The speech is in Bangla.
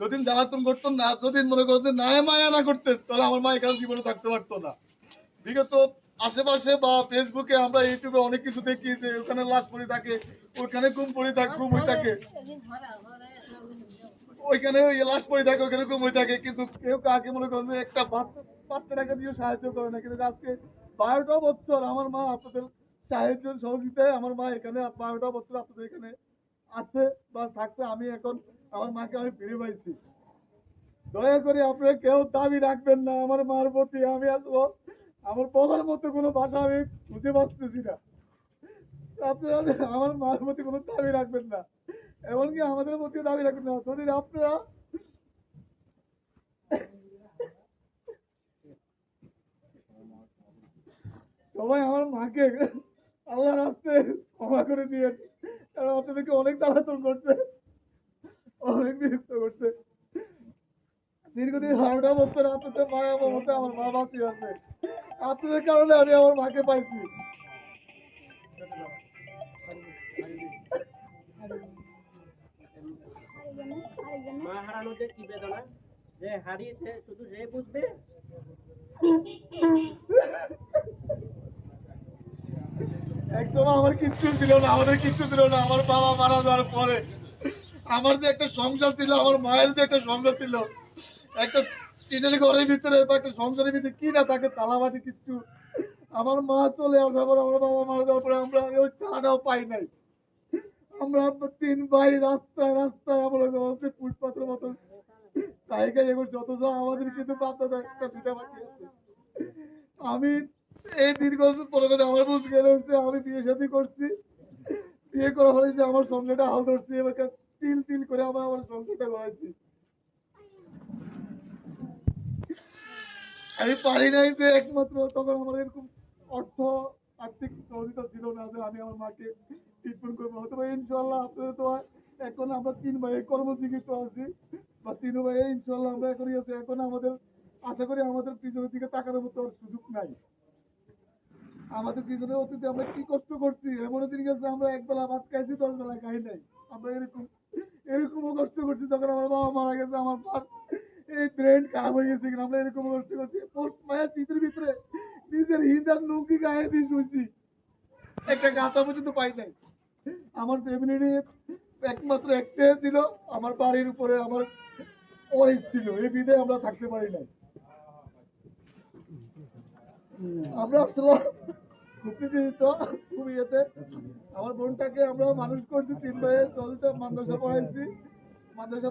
যদিন জ্বালাতন করতেন না, যদিন মনে করতেন না মায়া না করতেন, তাহলে আমার মা এখানে জীবনে থাকতে পারতো না। বিগত আশেপাশে বা ফেসবুকে আমরা ইউটিউবে অনেক কিছু দেখি যে ওখানে লাশ পড়ে থাকে, ওখানে গুম হয়ে থাকে, ওইখানে লাশ পড়ে থাকে, ওইখানে গুম হয়ে থাকে, কিন্তু কেউ কাকে মনে করেন যে একটা 5 টাকা দিয়ে সাহায্য করে না। কিন্তু আজকে 12টা বছর আমার মা আপনাদের সাহায্য সহযোগিতায় আমার মা এখানে 12টা বছর আপনাদের এখানে আছে বা থাকছে। আমি এখন আমার মাকে আমি ফিরে পাইছি। দয়া করে আপনারা কেউ দাবি রাখবেন না আমার মার প্রতি। আমি আসবো আমার বলার মতো কোনো ভাষা আমি খুঁজে পাচ্ছি না। আপনারা আমার মার প্রতি কোনো দাবি রাখবেন না, এমনকি আমাদের প্রতি দাবি রাখবেন না। যদি আপনারা সবাই আমার মাকে আল্লাহর রাস্তায় ক্ষমা করে দিয়ে, কারণ আপনাদেরকে অনেক জ্বালাতন করছে, অনেক বিরক্ত করছে। দীর্ঘদিন 12টা বছর আপনাদের মায়া মমতা আমার মা বাঁচিয়ে আছে। আপনাদের কারণে আমি আমার মাকে পাইছি। মা হারানোর যে কি বেদনা, যে হারিয়েছে শুধু সে বুঝবে। একসময় আমার কিচ্ছু ছিল না, আমাদের কিচ্ছু ছিল না। আমার বাবা মারা যাওয়ার পরে আমার যে একটা সংসার ছিল, আমার মায়ের যে একটা সংসার ছিল, একটা টিনের ঘরের ভিতরে বা একটা সংসারের ভিতরে কি না থাকে, তালাবাটি কিচ্ছু। আমার মা চলে আসার পর, আমার বাবা মারা যাওয়ার পরে আমরা ওই চালাটাও পাই নাই। আমরা 3 ভাই রাস্তায় রাস্তায় আমরা ফুটপাতের মতন জায়গায় এগোচ্ছি, অথচ আমাদের কিন্তু বাচ্চাটা একটা দুটা বাকি আছে। আমি এই দীর্ঘ পরে আমার বুঝ গেলে হচ্ছে আমি বিয়ে শাদী করছি। বিয়ে করা হলে যে আমার সংসারটা হাল ধরছি, এবার তিল তিল করে আমার আমার সংসারটা গড়াইছি। আমি পারি নাই যে একমাত্র তখন আমার এরকম অর্থ আর্থিক সহযোগিতা ছিল না যে আমি আমার মাকে ট্রিটমেন্ট করবো। হয়তো ইনশাল্লাহ আপনাদের তো এখন আমরা 3 ভাই কর্মজীবিত আছি, বা 3 ভাই ইনশাল্লাহ আমরা এখনই আছি। এখন আমাদের আশা করি আমাদের পিছনের দিকে তাকানোর মতো আর সুযোগ নাই। আমাদের পিছনে অতীতে আমরা কি কষ্ট করছি, এমন দিন গেছে আমরা একবেলা ভাত খাইছি, 10 বেলা খাই নাই। আমরা এরকমও কষ্ট করছি যখন আমার বাবা মারা গেছে, আমার এই ব্রেন খারাপ হয়ে গেছে কিনা, আমরা এরকম কষ্ট করছি। পোস্ট মায়ের চিত্রের ভিতরে নিজের হিন্দার লুঙ্গি গায়ে দিয়ে শুয়েছি, একটা গাঁথা পর্যন্ত পাই নাই। আমার ফ্যামিলির একমাত্র একটাই ছিল, আমার বাড়ির উপরে আমার ওয়াইফ ছিল, এই বিধে আমরা থাকতে পারি নাই। আমরা আসলে খুব নিবেদিত, খুব ইয়েতে আমার বোনটাকে আমরা মানুষ করছি, 3 ভাইয়ের চলতে মাদ্রাসা পড়াইছি, মাদ্রাসা